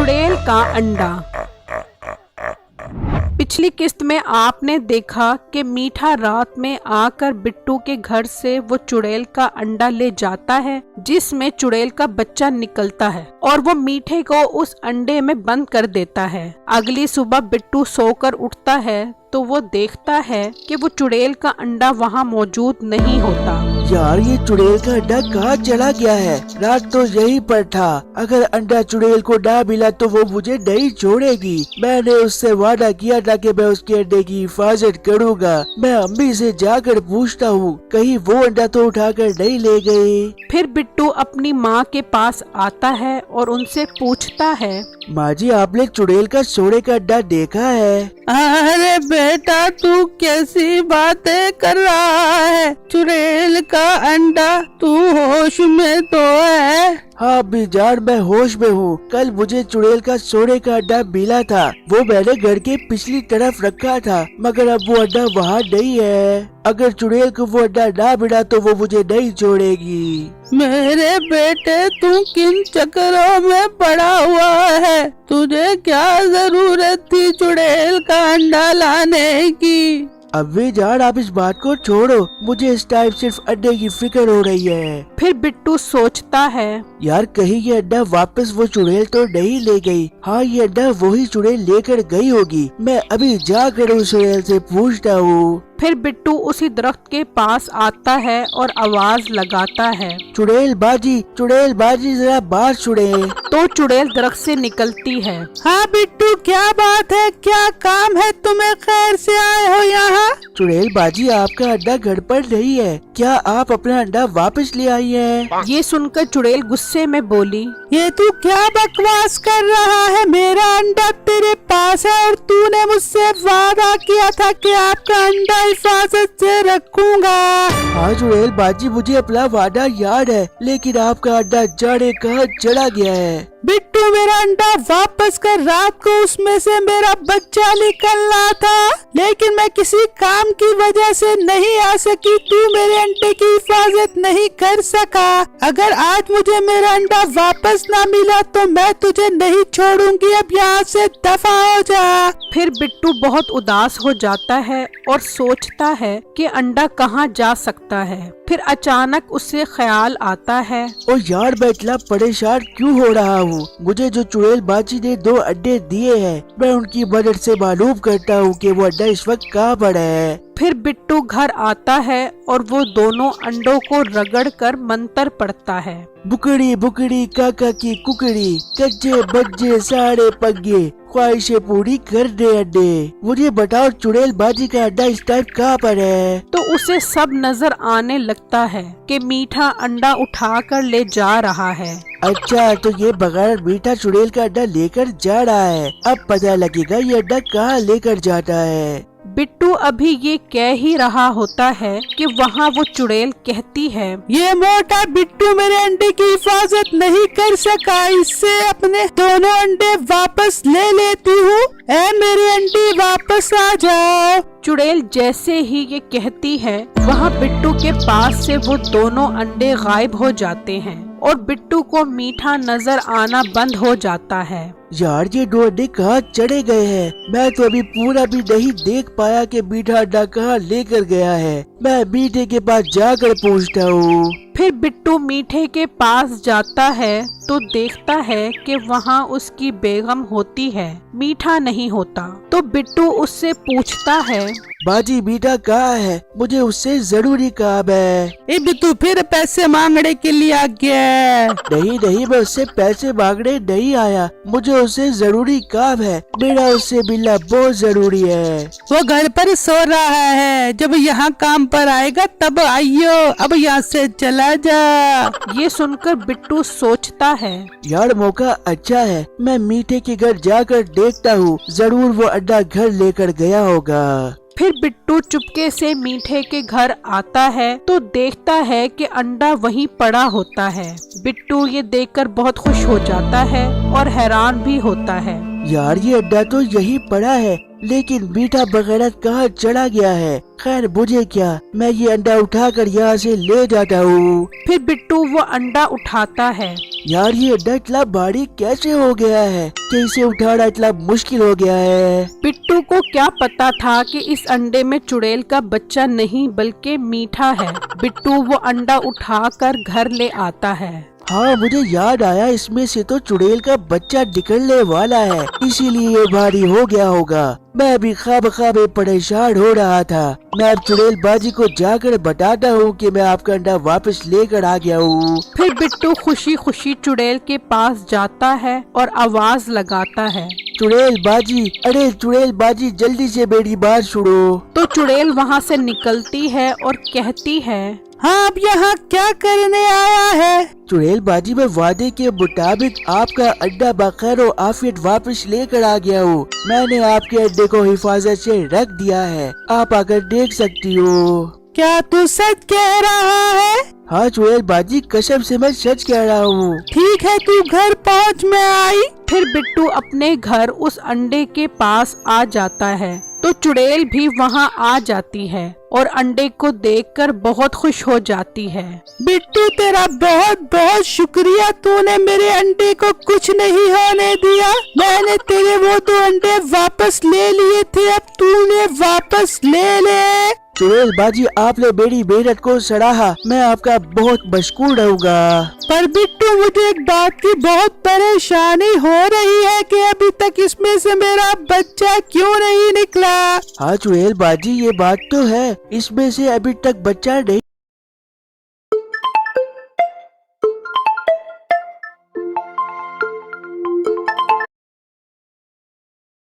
चुड़ैल का अंडा। पिछली किस्त में आपने देखा कि मीठा रात में आकर बिट्टू के घर से वो चुड़ैल का अंडा ले जाता है, जिसमें चुड़ैल का बच्चा निकलता है और वो मीठे को उस अंडे में बंद कर देता है। अगली सुबह बिट्टू सोकर उठता है तो वो देखता है कि वो चुड़ैल का अंडा वहाँ मौजूद नहीं होता। यार ये चुड़ैल का अंडा कहाँ चला गया है? रात तो यहीं पर था। अगर अंडा चुड़ैल को ना मिला तो वो मुझे नहीं छोड़ेगी। मैंने उससे वादा किया था कि मैं उसके अंडे की हिफाजत करूँगा। मैं अम्मी से जाकर पूछता हूँ, कहीं वो अंडा तो उठाकर नहीं ले गई। फिर बिट्टू अपनी माँ के पास आता है और उनसे पूछता है, माँ जी आपने चुड़ैल का सोने का अंडा देखा है? अरे बेटा तू कैसी बातें कर रहा है? चुड़ैल का अंडा, तू होश में तो है? हाँ अम्मी जान मैं होश में हूँ। कल मुझे चुड़ैल का सोने का अंडा मिला था। वो मैंने घर के पिछली तरफ रखा था, मगर अब वो अंडा वहाँ नहीं है। अगर चुड़ैल को वो अंडा ना मिला तो वो मुझे नहीं छोड़ेगी। मेरे बेटे तू किन चक्करों में पड़ा हुआ है? तुझे क्या जरूरत थी चुड़ैल का अंडा लाने की? अम्मी जान आप इस बात को छोड़ो, मुझे इस टाइम सिर्फ अंडे की फिक्र हो रही है। फिर बिट्टू सोचता है, यार कहीं ये अंडा वापस वो चुड़ैल तो नहीं ले गई? हाँ ये अंडा वही चुड़ैल लेकर गई होगी। मैं अभी जाकर उस चुड़ैल से पूछता हूँ। फिर बिट्टू उसी दरख्त के पास आता है और आवाज लगाता है, चुड़ैल बाजी जरा बाहर चुड़ैल। तो चुड़ैल दरख्त से निकलती है। हाँ बिट्टू क्या बात है, क्या काम है तुम्हें? खैर से आए हो यहाँ? चुड़ैल बाजी आपका अंडा घर पर नहीं है, क्या आप अपना अंडा वापस ले आई हैं? ये सुनकर चुड़ैल गुस्से में बोली, ये तू क्या बकवास कर रहा है? मेरा अंडा तेरे पास है और तूने मुझसे वादा किया था कि आपका अंडा हिफाजत से रखूंगा। हाँ चुड़ैल बाजी मुझे अपना वादा याद है, लेकिन आपका अंडा जाने कहाँ चला गया है? बिट्टू मेरा अंडा वापस कर। रात को उसमें से मेरा बच्चा निकलना था, लेकिन मैं किसी काम की वजह से नहीं आ सकी। तू मेरे अंडे की हिफाजत नहीं कर सका। अगर आज मुझे मेरा अंडा वापस ना मिला तो मैं तुझे नहीं छोड़ूंगी। अब यहाँ से दफा हो जा। फिर बिट्टू बहुत उदास हो जाता है और सोचता है कि अंडा कहाँ जा सकता है। फिर अचानक उसे ख्याल आता है, ओ यार मैं इतना परेशान क्यों हो रहा हूँ? मुझे जो चुड़ैल बाजी ने 2 अंडे दिए हैं, मैं उनकी मदद से मालूम करता हूँ कि वो अंडा इस वक्त कहाँ पर है। फिर बिट्टू घर आता है और वो दोनों अंडों को रगड़ कर मंत्र पढ़ता है। बुकड़ी बुकड़ी काका की कुकड़ी, कच्चे बच्चे सारे पग्गे, ख्वाहिशें पूरी कर दे अंडे। मुझे बताओ चुड़ैल बाजी का अंडा इस टाइम कहाँ पर है? तो उसे सब नजर आने लगता है कि मीठा अंडा उठा कर ले जा रहा है। अच्छा तो ये बगैर मीठा चुड़ैल का अंडा लेकर जा रहा है। अब पता लगेगा ये अंडा कहाँ लेकर जाता है। बिट्टू अभी ये कह ही रहा होता है कि वहाँ वो चुड़ैल कहती है, ये मोटा बिट्टू मेरे अंडे की हिफाजत नहीं कर सका, इससे अपने दोनों अंडे वापस ले लेती हूँ। ऐ मेरे अंडे वापस आ जाओ। चुड़ैल जैसे ही ये कहती है, वहाँ बिट्टू के पास से वो दोनों अंडे गायब हो जाते हैं और बिट्टू को मीठा नजर आना बंद हो जाता है। यार ये 2 अंडे कहाँ चढ़े गए हैं? मैं तो अभी पूरा भी नहीं देख पाया कि मीठा अंडा कहाँ लेकर गया है। मैं मीठे के पास जाकर पूछता हूँ। फिर बिट्टू मीठे के पास जाता है तो देखता है कि वहाँ उसकी बेगम होती है, मीठा नहीं होता। तो बिट्टू उससे पूछता है, बाजी मीठा कहाँ है? मुझे उससे जरूरी काम है। अब तू फिर पैसे मांगने के लिए आ गया? नहीं मैं उससे पैसे मांगने नहीं आया, मुझे उससे जरूरी काम है। मेरा उससे मिलना बहुत जरूरी है। वो घर पर सो रहा है, जब यहाँ काम पर आएगा तब आइयो। अब यहाँ से चला जा। ये सुनकर बिट्टू सोचता है, यार मौका अच्छा है, मैं मीठे के घर जाकर देखता हूँ, जरूर वो अंडा घर लेकर गया होगा। फिर बिट्टू चुपके से मीठे के घर आता है तो देखता है कि अंडा वहीं पड़ा होता है। बिट्टू ये देखकर बहुत खुश हो जाता है और हैरान भी होता है। यार ये अंडा तो यही पड़ा है, लेकिन मीठा बगैरत कहाँ चला गया है। खैर मुझे क्या, मैं ये अंडा उठाकर यहाँ से ले जाता हूँ। फिर बिट्टू वो अंडा उठाता है। यार ये अंडा इतना भारी कैसे हो गया है कि इसे उठाना इतना मुश्किल हो गया है। बिट्टू को क्या पता था कि इस अंडे में चुड़ैल का बच्चा नहीं बल्कि मीठा है। बिट्टू वो अंडा उठाकर घर ले आता है। हाँ मुझे याद आया, इसमें से तो चुड़ैल का बच्चा निकलने वाला है, इसीलिए ये भारी हो गया होगा। मैं भी ख्वाब में परेशान हो रहा था। मैं अब चुड़ैल बाजी को जाकर बताता हूँ कि मैं आपका अंडा वापस लेकर आ गया हूँ। फिर बिट्टू खुशी खुशी चुड़ैल के पास जाता है और आवाज लगाता है, चुड़ैल बाजी, अरे चुड़ैल बाजी जल्दी से मेरी बात सुनो। तो चुड़ैल वहाँ से निकलती है और कहती है, हाँ अब यहाँ क्या करने आया है? चुड़ैल बाजी मैं वादे के मुताबिक आपका अंडा बखैर और आफियत वापस लेकर आ गया हूँ। मैंने आपके अंडे को हिफाजत से रख दिया है, आप आकर देख सकती हो। क्या तू सच कह रहा है? हाँ चुड़ैल बाजी कसम से मैं सच कह रहा हूँ। ठीक है तू घर पहुँच, मैं आई। फिर बिट्टू अपने घर उस अंडे के पास आ जाता है तो चुड़ैल भी वहाँ आ जाती है और अंडे को देखकर बहुत खुश हो जाती है। बिट्टू तेरा बहुत बहुत शुक्रिया, तूने मेरे अंडे को कुछ नहीं होने दिया। मैंने तेरे वो 2 अंडे वापस ले लिए थे, अब तूने वापस ले ले। चुड़ैल बाजी आपने मेरी मेहनत को सराहा, मैं आपका बहुत मशकूर रहूँगा। पर बिट्टू मुझे एक बात की बहुत परेशानी हो रही है कि अभी तक इसमें से मेरा बच्चा क्यों नहीं निकला? हाँ चुड़ैल बाजी ये बात तो है, इसमें से अभी तक बच्चा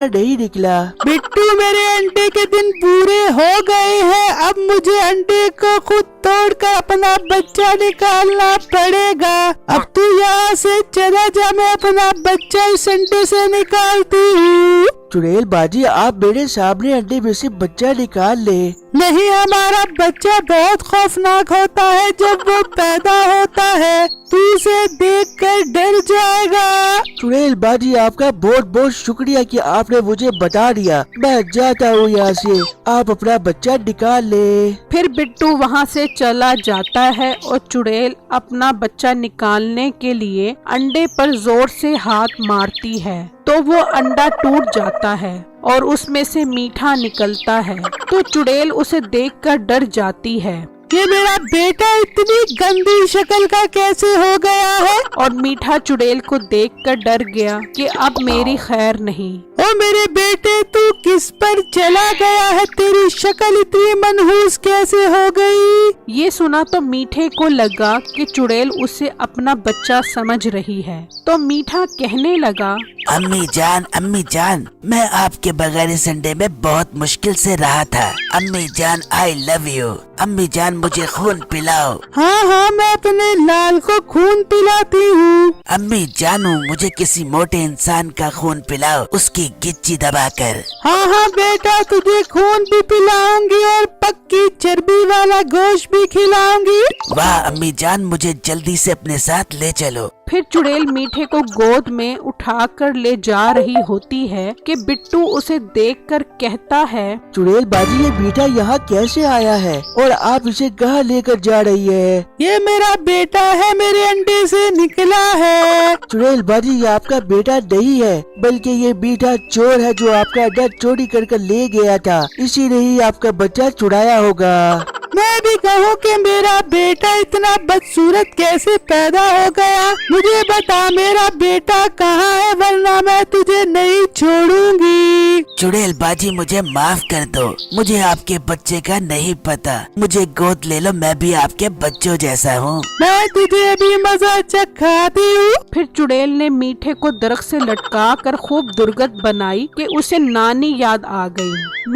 नहीं निकला। बिट्टू मेरे अंडे के दिन पूरे हो गए हैं, अब मुझे अंडे को खुद तोड़कर अपना बच्चा निकालना पड़ेगा। अब तू यहाँ से चला जा, मैं अपना बच्चा इस अंडे से निकालती हूँ। चुड़ैल बाजी आप मेरे सामने अंडे में से बच्चा निकाल ले। नहीं, हमारा बच्चा बहुत खौफनाक होता है जब वो पैदा होता है, तू उसे देखकर डर जाएगा। चुड़ैल बाजी आपका बहुत बहुत शुक्रिया कि आपने मुझे बता दिया। मैं जाता हूँ यहाँ से, आप अपना बच्चा निकाल ले। फिर बिट्टू वहाँ से चला जाता है और चुड़ैल अपना बच्चा निकालने के लिए अंडे पर जोर से हाथ मारती है तो वो अंडा टूट जाता है और उसमें से मीठा निकलता है। तो चुड़ैल उसे देखकर डर जाती है। ये मेरा बेटा इतनी गंदी शक्ल का कैसे हो गया है? और मीठा चुड़ैल को देखकर डर गया कि अब मेरी खैर नहीं। ओ मेरे बेटे, तू किस पर चला गया है? तेरी शक्ल इतनी मनहूस कैसे हो गई? ये सुना तो मीठे को लगा कि चुड़ैल उसे अपना बच्चा समझ रही है। तो मीठा कहने लगा, अम्मी जान, मैं आपके बगैर इस अंडे में बहुत मुश्किल से रहा था। अम्मी जान आई लव यू। अम्मी जान मुझे खून पिलाओ। हाँ, मैं अपने लाल को खून पिलाती हूँ। अम्मी जानू मुझे किसी मोटे इंसान का खून पिलाओ, उसकी गिच्ची दबाकर। हाँ बेटा, तुझे खून भी पिलाऊंगी और पक्की चर्बी वाला गोश्त भी खिलाऊंगी। वाह अम्मी जान, मुझे जल्दी से अपने साथ ले चलो। फिर चुड़ैल मीठे को गोद में उठाकर ले जा रही होती है कि बिट्टू उसे देखकर कहता है, चुड़ैल बाजी ये मीठा यहाँ कैसे आया है और आप इसे कहाँ लेकर जा रही है? ये मेरा बेटा है, मेरे अंडे से निकला है। चुड़ैल बाजी ये आपका बेटा नहीं है, बल्कि ये मीठा चोर है जो आपका अंडा चोरी कर ले गया था, इसी ने ही आपका बच्चा चुराया होगा। मैं भी कहूँ कि मेरा बेटा इतना बदसूरत कैसे पैदा हो गया? मुझे बता मेरा बेटा कहाँ है, वरना मैं तुझे नहीं छोड़ूंगी। चुड़ैल बाजी मुझे माफ कर दो, मुझे आपके बच्चे का नहीं पता। मुझे गोद ले लो, मैं भी आपके बच्चों जैसा हूँ। मैं तुझे भी मजा चखाती हूँ। फिर चुड़ैल ने मीठे को दरख्त से लटका कर खूब दुर्गत बनाई कि उसे नानी याद आ गई।